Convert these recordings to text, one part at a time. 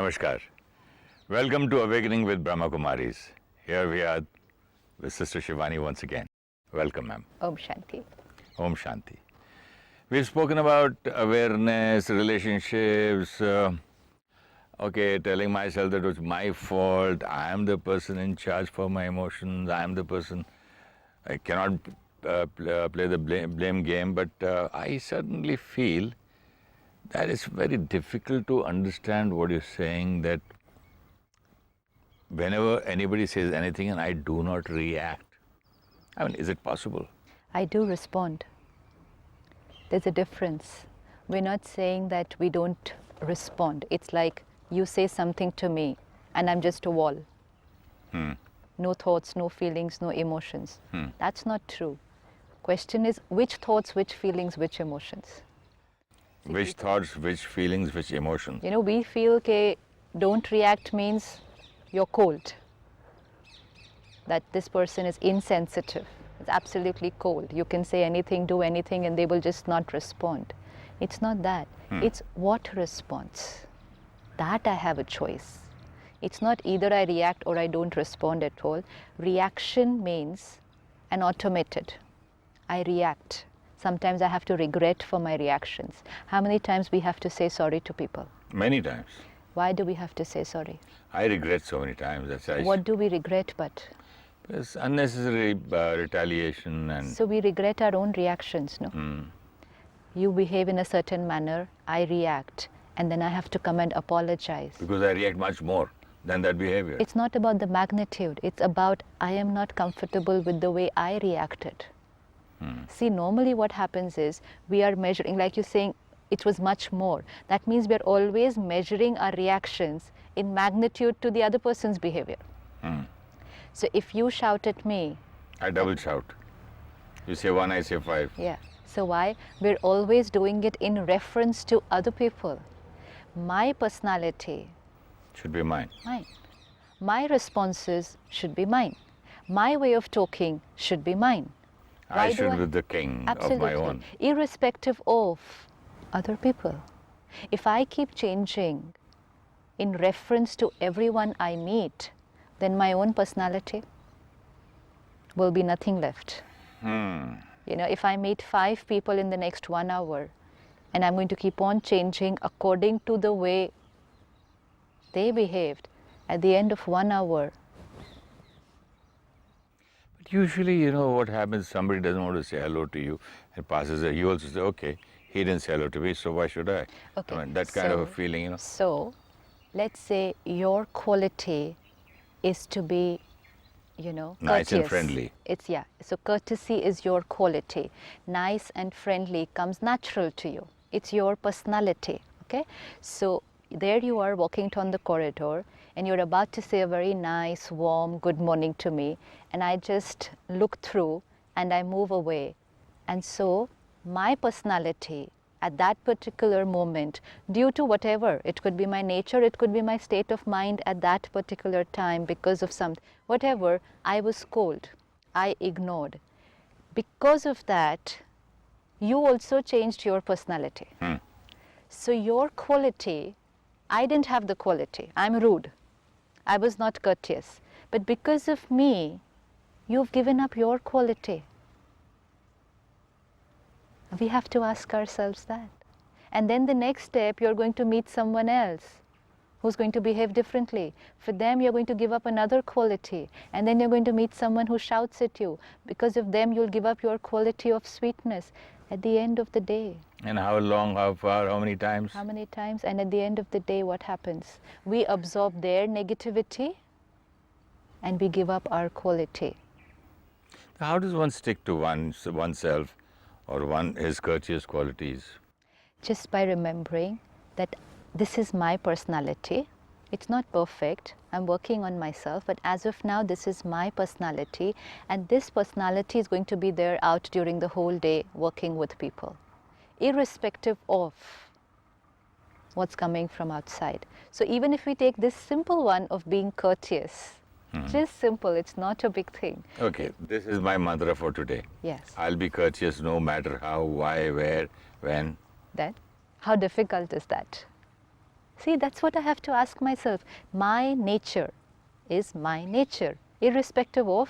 Namaskar. Welcome to Awakening with Brahma Kumaris. Here we are with Sister Shivani once again. Welcome, ma'am. Om Shanti. Om Shanti. We've spoken about awareness, relationships, telling myself that it was my fault, I am the person in charge for my emotions, I am the person, I cannot play the blame game, but I suddenly feel that it's very difficult to understand what you're saying, that whenever anybody says anything and I do not react, I mean, is it possible? I do respond. There's a difference. We're not saying that we don't respond. It's like you say something to me and I'm just a wall. No thoughts, no feelings, no emotions. That's not true. Question is, which thoughts, which feelings, which emotions? Which thoughts, which feelings, which emotions? You know, we feel that don't react means you're cold. That this person is insensitive. It's absolutely cold. You can say anything, do anything, and they will just not respond. It's not that. It's what response. That I have a choice. It's not either I react or I don't respond at all. Reaction means an automated. I react. Sometimes I have to regret for my reactions. How many times we have to say sorry to people? Many times. Why do we have to say sorry? I regret so many times. What do we regret but? It's unnecessary retaliation and... So we regret our own reactions, no? You behave in a certain manner, I react, and then I have to come and apologize. Because I react much more than that behavior. It's not about the magnitude, it's about I am not comfortable with the way I reacted. See, normally what happens is we are measuring, like you're saying, it was much more. That means we're always measuring our reactions in magnitude to the other person's behavior. So if you shout at me... I double shout. You say one, I say five. Yeah. So why? We're always doing it in reference to other people. My personality... should be mine. Mine. My responses should be mine. My way of talking should be mine. I should be the king of my own. Irrespective of other people. If I keep changing in reference to everyone I meet, then my own personality will be nothing left. You know, if I meet 5 people in the next 1 hour and I'm going to keep on changing according to the way they behaved, at the end of 1 hour. But usually, you know, what happens, somebody doesn't want to say hello to you and passes it. You also say, okay, he didn't say hello to me, so why should I? Okay. I mean, that kind of a feeling, you know. So, let's say your quality is to be, you know, nice courteous. and friendly. It's, yeah. So courtesy is your quality. Nice and friendly comes natural to you. It's your personality, okay? So there you are walking down the corridor and you're about to say a very nice, warm, good morning to me, and I just look through and I move away. And so my personality at that particular moment, due to whatever, it could be my nature, it could be my state of mind at that particular time because of whatever, I was cold, I ignored. Because of that, you also changed your personality. So your quality, I didn't have the quality, I'm rude, I was not courteous. But because of me, you've given up your quality. We have to ask ourselves that. And then the next step, you're going to meet someone else who's going to behave differently. For them, you're going to give up another quality. And then you're going to meet someone who shouts at you. Because of them, you'll give up your quality of sweetness at the end of the day. And how long, how far, how many times? How many times? And at the end of the day, what happens? We absorb their negativity and we give up our quality. How does one stick to oneself or his courteous qualities? Just by remembering that this is my personality. It's not perfect. I'm working on myself, but as of now, this is my personality, and this personality is going to be there out during the whole day working with people, irrespective of what's coming from outside. So even if we take this simple one of being courteous, just simple, it's not a big thing. Okay, this is my mantra for today. Yes. I'll be courteous no matter how, why, where, when. Then, how difficult is that? See, that's what I have to ask myself. My nature is my nature, irrespective of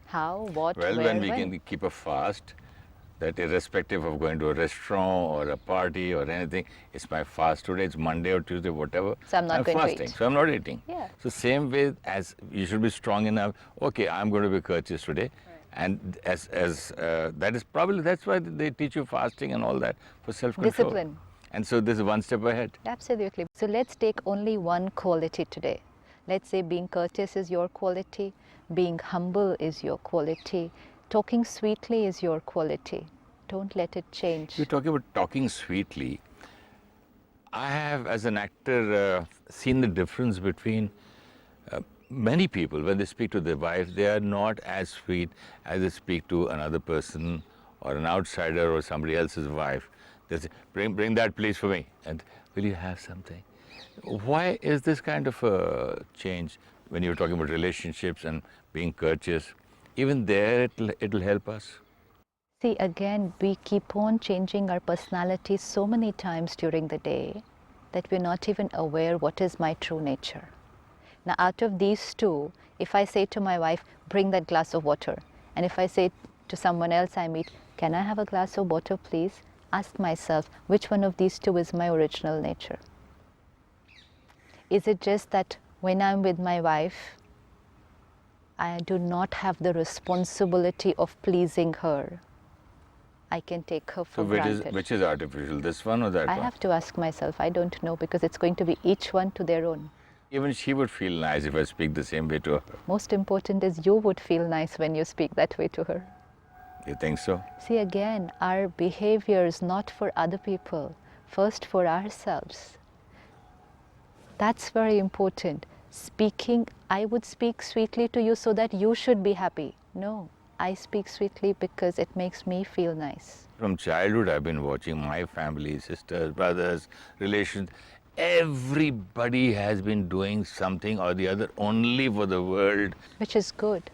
how, what, Well, where, when we when. can keep a fast, that irrespective of going to a restaurant or a party or anything, it's my fast today, it's Monday or Tuesday, whatever. So I'm not going to fasting, eat. so I'm not eating. Yeah. So same way as you should be strong enough, okay, I'm going to be courteous today. And that is probably, that's why they teach you fasting and all that, for self-control. Discipline. And so this is one step ahead. Absolutely. So let's take only one quality today. Let's say being courteous is your quality, being humble is your quality, talking sweetly is your quality. Don't let it change. You're talking about talking sweetly. I have, as an actor, seen the difference between many people. When they speak to their wife, they are not as sweet as they speak to another person or an outsider or somebody else's wife. They say, bring that please for me, and will you have something? Why is this kind of a change when you're talking about relationships and being courteous? Even there, it'll help us. See, again, we keep on changing our personalities so many times during the day that we're not even aware what is my true nature. Now, out of these two, if I say to my wife, bring that glass of water, and if I say to someone else I meet, can I have a glass of water, please? Ask myself, which one of these two is my original nature? Is it just that when I'm with my wife, I do not have the responsibility of pleasing her? I can take her for So granted. which is artificial, this one or that I one? have to ask myself. I don't know, because it's going to be each one to their own. Even she would feel nice if I speak the same way to her. Most important is you would feel nice when you speak that way to her. You think so? See, again, our behavior is not for other people, first for ourselves. That's very important. Speaking, I would speak sweetly to you so that you should be happy. No, I speak sweetly because it makes me feel nice. From childhood, I've been watching my family, sisters, brothers, relations. Everybody has been doing something or the other only for the world. Which is good.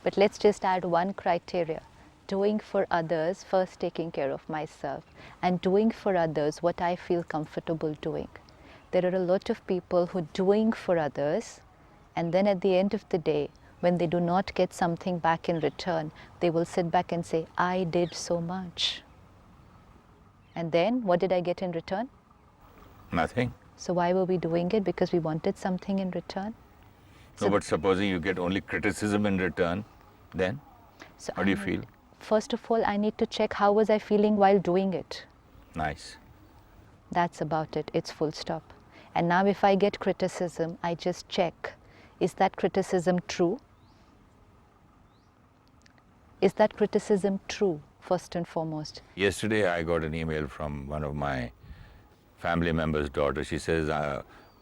But let's just add one criteria. Doing for others, first taking care of myself, and doing for others what I feel comfortable doing. There are a lot of people who are doing for others, and then at the end of the day, when they do not get something back in return, they will sit back and say, I did so much. And then what did I get in return? Nothing. So why were we doing it? Because we wanted something in return? No, but supposing you get only criticism in return, then So how do you feel? First of all, I need to check how was I feeling while doing it. Nice. That's about it. It's full stop. And now if I get criticism, I just check, is that criticism true? Is that criticism true, first and foremost? Yesterday, I got an email from one of my family members' daughter. She says,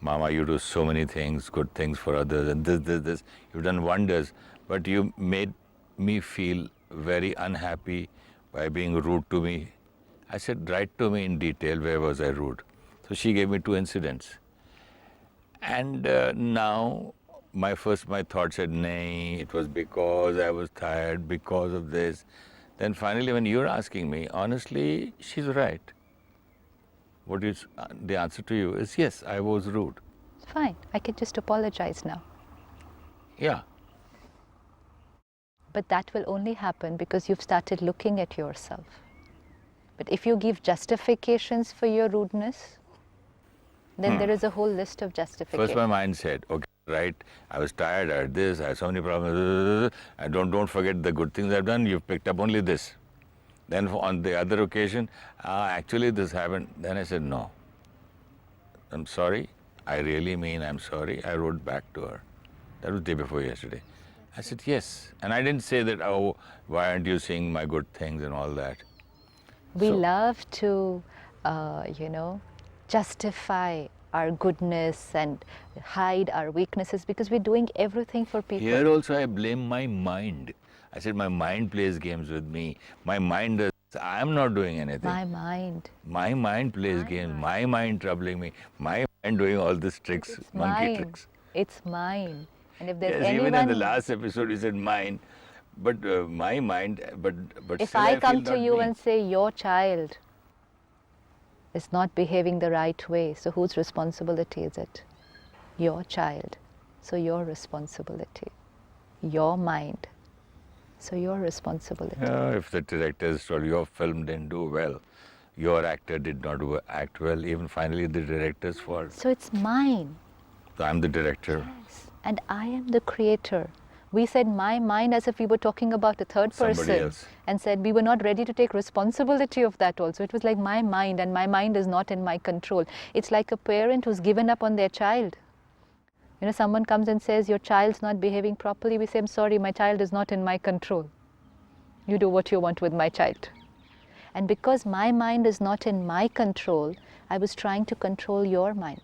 Mama, you do so many things, good things for others, and this. You've done wonders, but you made me feel very unhappy by being rude to me. I said, write to me in detail, where was I rude? So she gave me 2 incidents. And now my thought said, nay, it was because I was tired, because of this. Then finally, when you're asking me, honestly, she's right. What is the answer to you is, yes, I was rude. Fine, I can just apologize now. Yeah. But that will only happen because you've started looking at yourself. But if you give justifications for your rudeness, then there is a whole list of justifications. First my mind said, okay, right, I was tired, I had this, I had so many problems, and don't forget the good things I've done, you've picked up only this. Then on the other occasion, actually this happened. Then I said, no, I'm sorry, I really mean I'm sorry. I wrote back to her. That was the day before yesterday. I said, yes. And I didn't say that, oh, why aren't you seeing my good things and all that. We love to, justify our goodness and hide our weaknesses because we're doing everything for people. Here also I blame my mind. I said my mind plays games with me. My mind does. I'm not doing anything. My mind. My mind plays games. My mind troubling me. My mind doing all these tricks, monkey tricks. It's mine. And if there's Yes, anyone... even in the last episode you said mine. But my mind, but if still I feel come to not you me. and say, your child, is not behaving the right way. So whose responsibility is it? Your child. So your responsibility. Your mind. So your responsibility. If the directors told your film didn't do well, your actor did not act well, even finally the director's fault. So it's mine. So I'm the director. Yes. And I am the creator. We said my mind as if we were talking about a third Somebody person. else. And said we were not ready to take responsibility of that also. It was like my mind, and my mind is not in my control. It's like a parent who's given up on their child. You know, someone comes and says, your child's not behaving properly. We say, I'm sorry, my child is not in my control. You do what you want with my child. And because my mind is not in my control, I was trying to control your mind.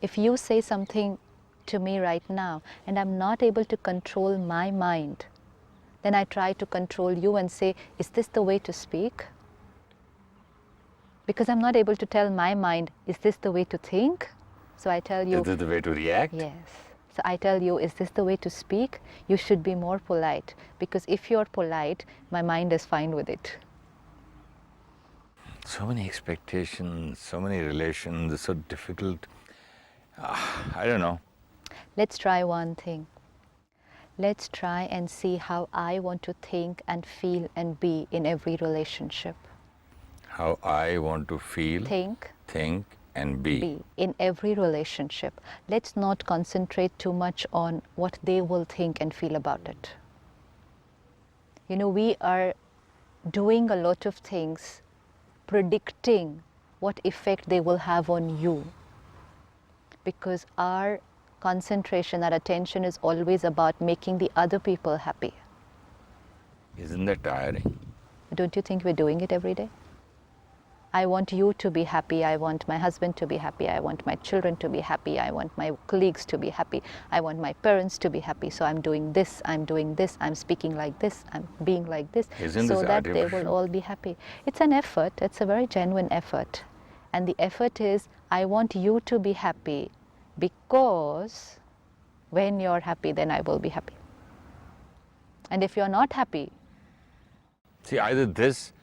If you say something to me right now and I'm not able to control my mind, then I try to control you and say, is this the way to speak? Because I'm not able to tell my mind, is this the way to think? So I tell you, Is this the way to react? yes. So I tell you, is this the way to speak? You should be more polite, because if you're polite, my mind is fine with it. So many expectations, so many relations, it's so difficult. I don't know. Let's try one thing. Let's try and see how I want to think and feel and be in every relationship. How I want to feel, Think, and be. in every relationship. Let's not concentrate too much on what they will think and feel about it. You know, we are doing a lot of things predicting what effect they will have on you, because our concentration, our attention is always about making the other people happy. Isn't that tiring? Don't you think we're doing it every day? I want you to be happy, I want my husband to be happy, I want my children to be happy, I want my colleagues to be happy, I want my parents to be happy, so I'm doing this, I'm speaking like this, I'm being like this, Isn't so this that they will artificial? all be happy. It's an effort, it's a very genuine effort. And the effort is, I want you to be happy, because when you're happy, then I will be happy. And if you're not happy, See, either this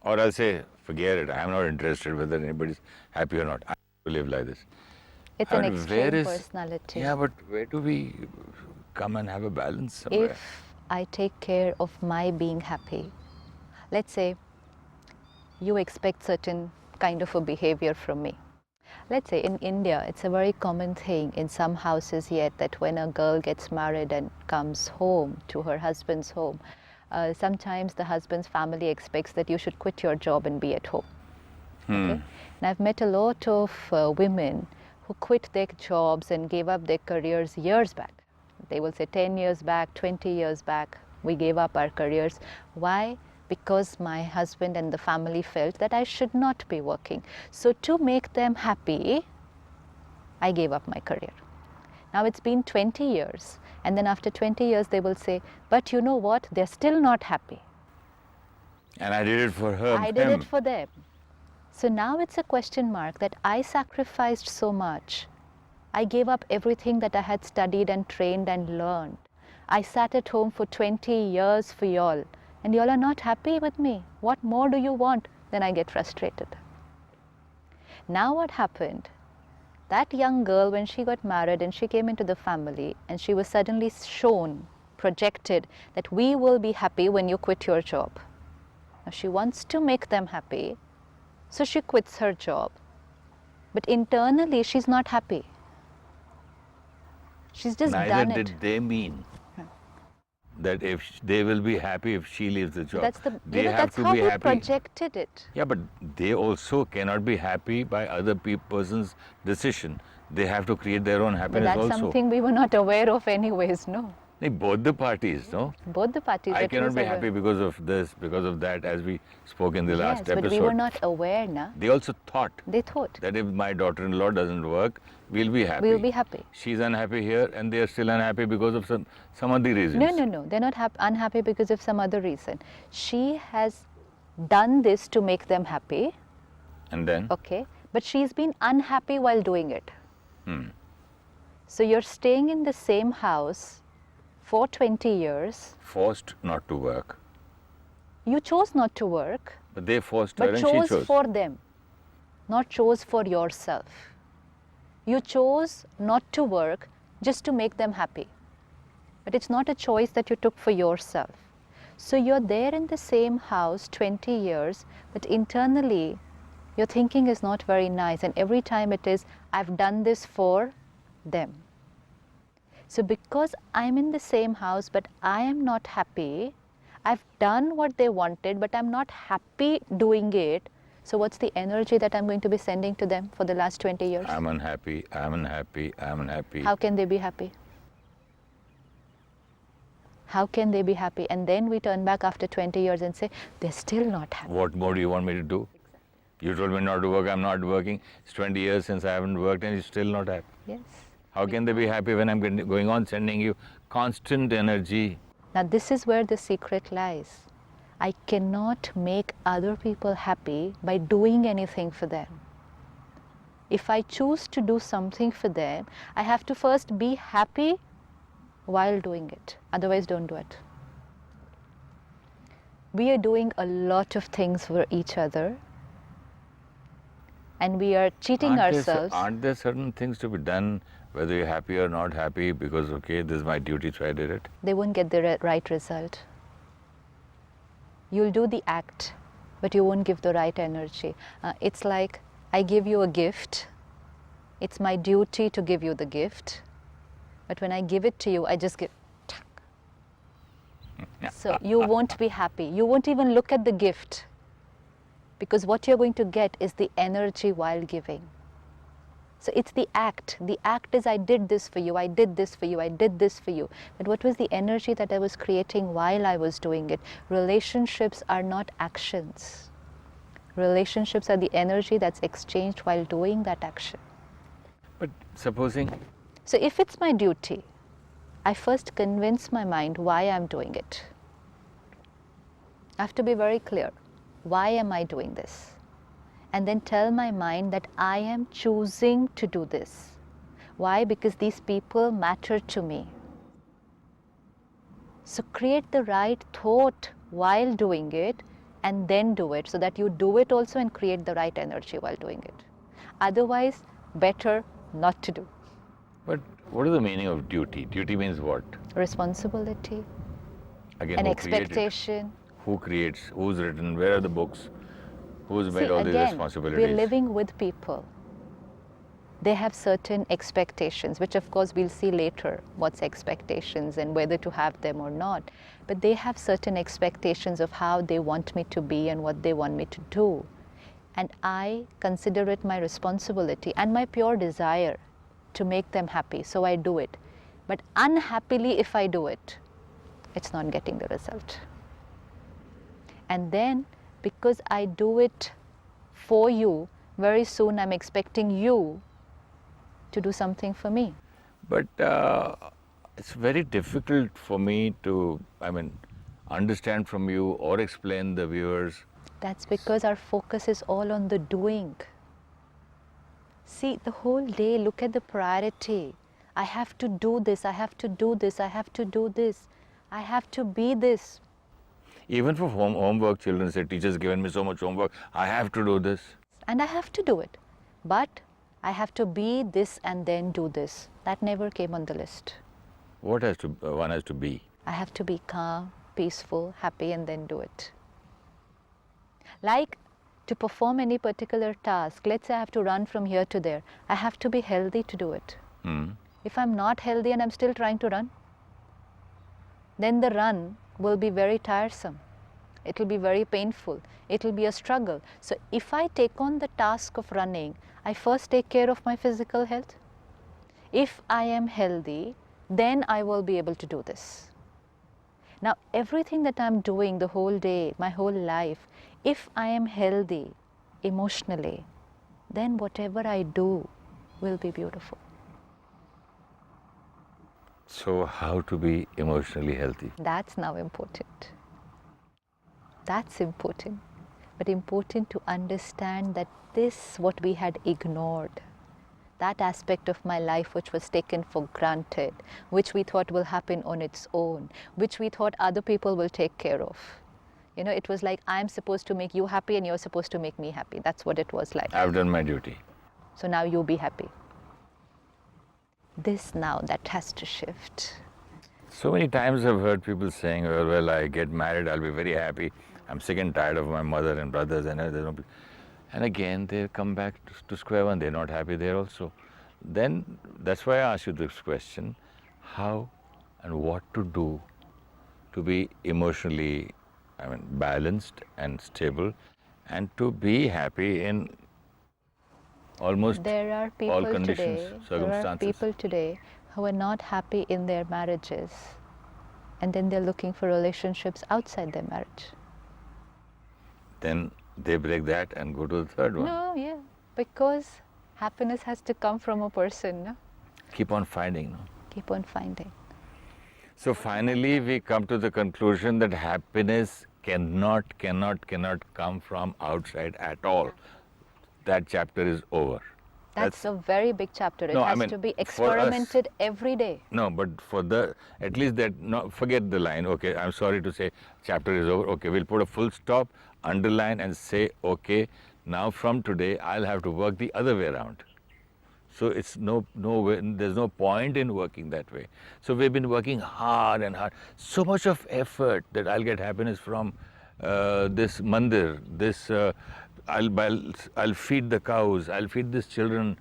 or I'll say, forget it, I'm not interested whether anybody's happy or not. I live like this. it's an And where extreme is- personality. Yeah, but where do we come and have a balance somewhere? If I take care of my being happy, let's say you expect certain kind of a behavior from me. Let's say in India, it's a very common thing in some houses yet that when a girl gets married and comes home to her husband's home, sometimes the husband's family expects that you should quit your job and be at home. Okay? And I've met a lot of women who quit their jobs and gave up their careers years back. They will say 10 years back, 20 years back, we gave up our careers. Why? Because my husband and the family felt that I should not be working. So to make them happy, I gave up my career. Now it's been 20 years, and then after 20 years they will say, but you know what, they're still not happy. And I did it for her. I did him. it for them. So now it's a question mark that I sacrificed so much. I gave up everything that I had studied and trained and learned. I sat at home for 20 years for y'all, and y'all are not happy with me. What more do you want? Then I get frustrated. Now what happened? That young girl, when she got married and she came into the family, and she was suddenly shown, projected, that we will be happy when you quit your job. Now she wants to make them happy, so she quits her job. But internally, she's not happy. She's just Neither done did it. they mean that if they will be happy if she leaves the job. That's the, they you know, have that's to how be we happy. projected it. Yeah, but they also cannot be happy by other person's decision. They have to create their own But happiness that's also. something we were not aware of anyways, no. Both the parties, no? Both the parties. I at cannot least be aware. happy because of this, because of that, as we spoke in the last Yes, episode. but we were not aware, na. They also thought They thought that if my daughter-in-law doesn't work, we'll be happy. we'll be happy. She's unhappy here and they are still unhappy because of some other reasons. No. They're not unhappy because of some other reason. She has done this to make them happy, And then? okay, but she's been unhappy while doing it. Hmm. So you're staying in the same house for 20 years. Forced not to work. You chose not to work, But they forced her but and she chose chose. for them. not chose for yourself. You chose not to work just to make them happy. But it's not a choice that you took for yourself. So you're there in the same house 20 years, but internally your thinking is not very nice, and every time it is, I've done this for them. So because I'm in the same house but I am not happy, I've done what they wanted but I'm not happy doing it. So what's the energy that I'm going to be sending to them for the last 20 years? I'm unhappy, I'm unhappy, I'm unhappy. How can they be happy? How can they be happy? And then we turn back after 20 years and say, they're still not happy. What more do you want me to do? You told me not to work, I'm not working. It's 20 years since I haven't worked and you're still not happy. Yes. How can they be happy when I'm going on sending you constant energy? Now this is where the secret lies. I cannot make other people happy by doing anything for them. If I choose to do something for them, I have to first be happy while doing it. Otherwise, don't do it. We are doing a lot of things for each other and we are cheating ourselves. Aren't there certain things to be done, whether you're happy or not happy, because, okay, this is my duty, so I did it? They won't get the right result. You'll do the act, but you won't give the right energy. It's like, I give you a gift. It's my duty to give you the gift. But when I give it to you, I just give. So you won't be happy. You won't even look at the gift. Because what you're going to get is the energy while giving. So it's the act. The act is, I did this for you, I did this for you, I did this for you. But what was the energy that I was creating while I was doing it? Relationships are not actions. Relationships are the energy that's exchanged while doing that action. But supposing... So if it's my duty, I first convince my mind why I'm doing it. I have to be very clear. Why am I doing this? And then tell my mind that I am choosing to do this. Why? Because these people matter to me. So create the right thought while doing it and then do it, so that you do it also and create the right energy while doing it. Otherwise, better not to do. But what is the meaning of duty? Duty means what? Responsibility, Again, an who created? expectation. Who creates? Who's written? Where are the books? Who's made all these responsibilities? We're living with people. They have certain expectations, which of course we'll see later what's expectations and whether to have them or not. But they have certain expectations of how they want me to be and what they want me to do. And I consider it my responsibility and my pure desire to make them happy, so I do it. But unhappily, if I do it, it's not getting the result. And then, because I do it for you, very soon I'm expecting you to do something for me. But it's very difficult for me to, understand from you or explain the viewers. That's because our focus is all on the doing. See, the whole day, look at the priority. I have to do this, I have to do this, I have to do this, I have to be this. Even for homework, children say, teacher's given me so much homework, I have to do this. And I have to do it. But I have to be this and then do this. That never came on the list. What has to one has to be? I have to be calm, peaceful, happy, and then do it. Like to perform any particular task, let's say I have to run from here to there, I have to be healthy to do it. If I'm not healthy and I'm still trying to run, then the run will be very tiresome. It will be very painful. It will be a struggle. So if I take on the task of running, I first take care of my physical health. If I am healthy, then I will be able to do this. Now, everything that I'm doing the whole day, my whole life, if I am healthy emotionally, then whatever I do will be beautiful. So how to be emotionally healthy? That's now important. That's important. But important to understand that this, what we had ignored, that aspect of my life which was taken for granted, which we thought will happen on its own, which we thought other people will take care of. You know, it was like I'm supposed to make you happy and you're supposed to make me happy. That's what it was like. I've done my duty. So now you be happy. This now, that has to shift. So many times I've heard people saying, well, I get married, I'll be very happy. I'm sick and tired of my mother and brothers and others. And again, they come back to square one. They're not happy there also. Then that's why I asked you this question: how and what to do to be emotionally, balanced and stable, and to be happy in almost There are people all conditions, today, circumstances. There are people today who are not happy in their marriages, and then they're looking for relationships outside their marriage. Then they break that and go to the third one. No, yeah, because happiness has to come from a person, no? Keep on finding. No? Keep on finding. So finally we come to the conclusion that happiness cannot come from outside at all. That chapter is over. That's a very big chapter. It No, has to be experimented every day. No, but at least that, no, forget the line, okay, I'm sorry to say chapter is over, okay, we'll put a full stop, underline and say, okay, now from today I'll have to work the other way around. So it's no way, there's no point in working that way. So we've been working hard and hard, so much of effort that I'll get happiness from this mandir, this I'll feed the cows, I'll feed these children,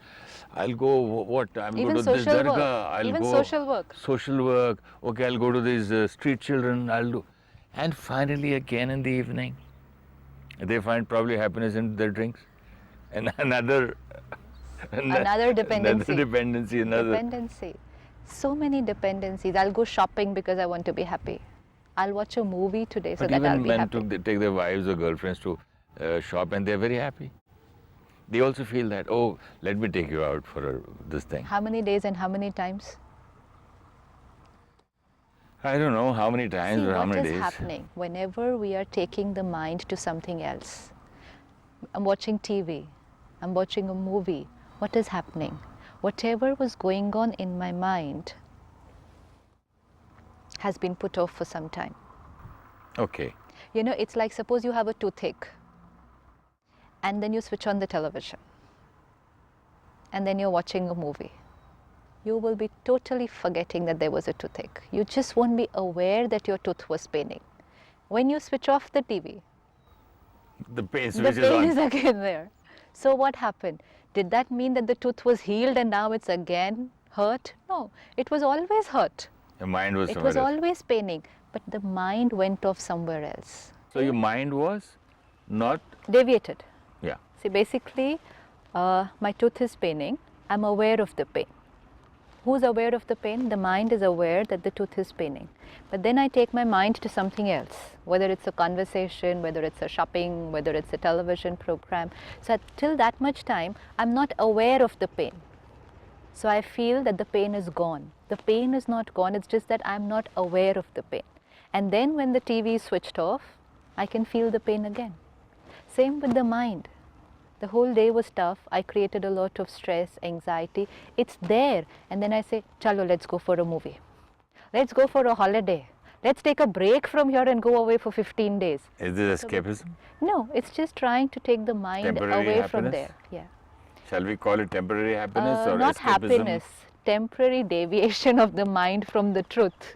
I'll go I'll Even go to this social work. dargah, I'll Even go social work. Social work. Okay, I'll go to these street children. I'll do, and finally again in the evening, they find probably happiness in their drinks, and another dependency. Dependency. So many dependencies. I'll go shopping because I want to be happy. I'll watch a movie today so But that I'll even be men happy. take their wives or girlfriends to shop, and they're very happy. They also feel that, oh, let me take you out for this thing. How many days and how many times? I don't know how many times See, or how many what is days. happening whenever we are taking the mind to something else? I'm watching TV, I'm watching a movie. What is happening? Whatever was going on in my mind has been put off for some time. Okay. You know, it's like suppose you have a toothache and then you switch on the television and then you're watching a movie. You will be totally forgetting that there was a toothache. You just won't be aware that your tooth was paining. When you switch off the TV, The pain the switches pain on. is again there. So what happened? Did that mean that the tooth was healed and now it's again hurt? No, it was always hurt. Your mind was It somewhere was else. always paining, but the mind went off somewhere else. So your mind was not, Deviated. yeah. See, basically, my tooth is paining. I'm aware of the pain. Who's aware of the pain? The mind is aware that the tooth is paining. But then I take my mind to something else, whether it's a conversation, whether it's a shopping, whether it's a television program. So till that much time, I'm not aware of the pain. So I feel that the pain is gone. The pain is not gone, it's just that I'm not aware of the pain. And then when the TV is switched off, I can feel the pain again. Same with the mind. The whole day was tough. I created a lot of stress, anxiety. It's there. And then I say, chalo, let's go for a movie. Let's go for a holiday. Let's take a break from here and go away for 15 days. Is this escapism? No, it's just trying to take the mind Temporary away from happiness? there. Yeah. Shall we call it temporary happiness or Not escapism? happiness, temporary deviation of the mind from the truth.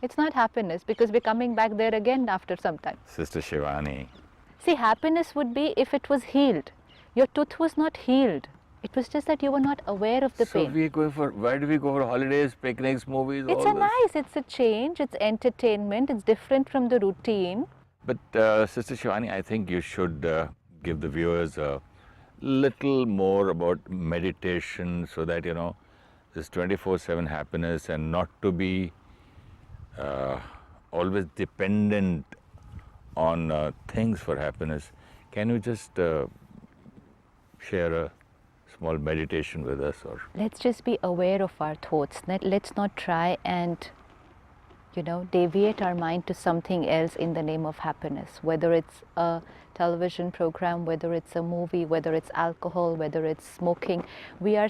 It's not happiness because we're coming back there again after some time. Sister Shivani, See, happiness would be if it was healed. Your tooth was not healed. It was just that you were not aware of the so pain. we go for, why do we go for holidays, picnics, movies, It's all a this? nice, it's a change, it's entertainment, it's different from the routine. But Sister Shivani, I think you should give the viewers a little more about meditation so that, you know, this 24/7 happiness and not to be always dependent on things for happiness. Can you just share a small meditation with us? Or Let's just be aware of our thoughts. Let's not try and, deviate our mind to something else in the name of happiness. Whether it's a television program, whether it's a movie, whether it's alcohol, whether it's smoking, we are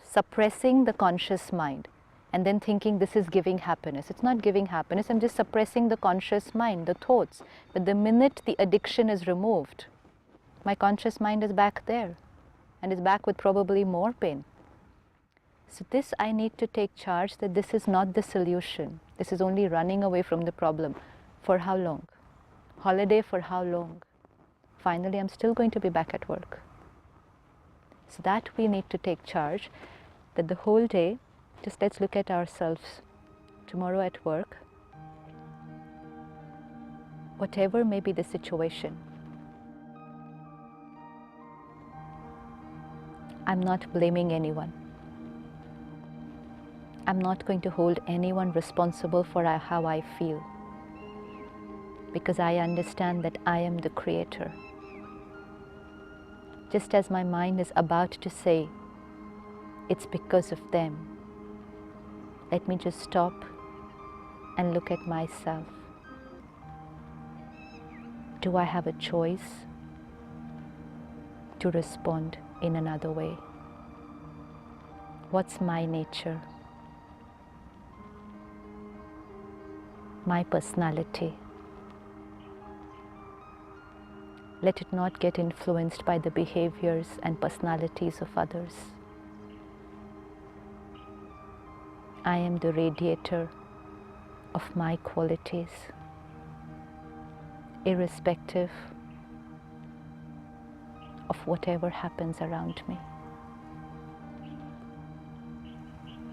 suppressing the conscious mind. and then thinking this is giving happiness. It's not giving happiness. I'm just suppressing the conscious mind, the thoughts. But the minute the addiction is removed, my conscious mind is back there, and is back with probably more pain. So this I need to take charge that this is not the solution. This is only running away from the problem. For how long? Holiday for how long? Finally, I'm still going to be back at work. So that we need to take charge, that the whole day, just let's look at ourselves tomorrow at work, whatever may be the situation. I'm not blaming anyone. I'm not going to hold anyone responsible for how I feel, because I understand that I am the creator. Just as my mind is about to say, it's because of them, let me just stop and look at myself. Do I have a choice to respond in another way? What's my nature? My personality. Let it not get influenced by the behaviors and personalities of others. I am the radiator of my qualities, irrespective of whatever happens around me.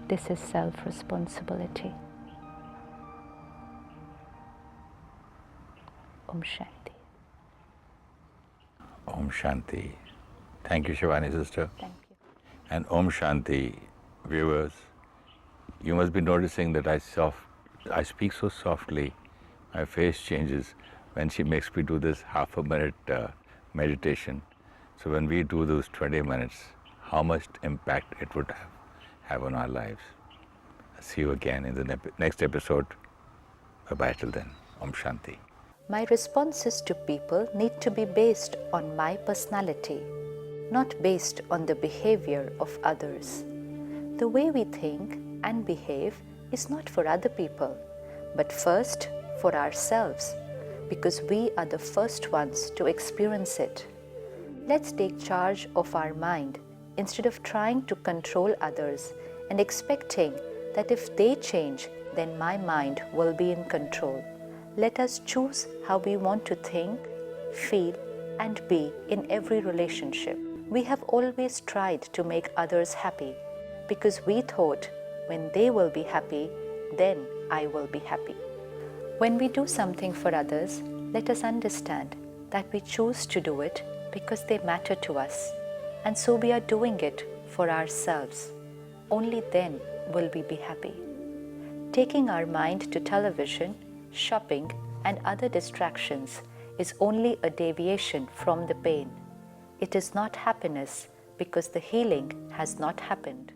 This is self-responsibility. Om Shanti. Om Shanti. Thank you, Shivani sister. Thank you. And Om Shanti, viewers. You must be noticing that I speak so softly, my face changes when she makes me do this half a minute meditation. So when we do those 20 minutes, how much impact it would have on our lives. See you again in the next episode. Bye-bye till then. Om Shanti. My responses to people need to be based on my personality, not based on the behavior of others. The way we think and behave is not for other people, but first for ourselves, because we are the first ones to experience it. Let's take charge of our mind instead of trying to control others and expecting that if they change, then my mind will be in control. Let us choose how we want to think, feel, and be in every relationship. We have always tried to make others happy because we thought when they will be happy, then I will be happy. When we do something for others, let us understand that we choose to do it because they matter to us, and so we are doing it for ourselves. Only then will we be happy. Taking our mind to television, shopping, and other distractions is only a deviation from the pain. It is not happiness because the healing has not happened.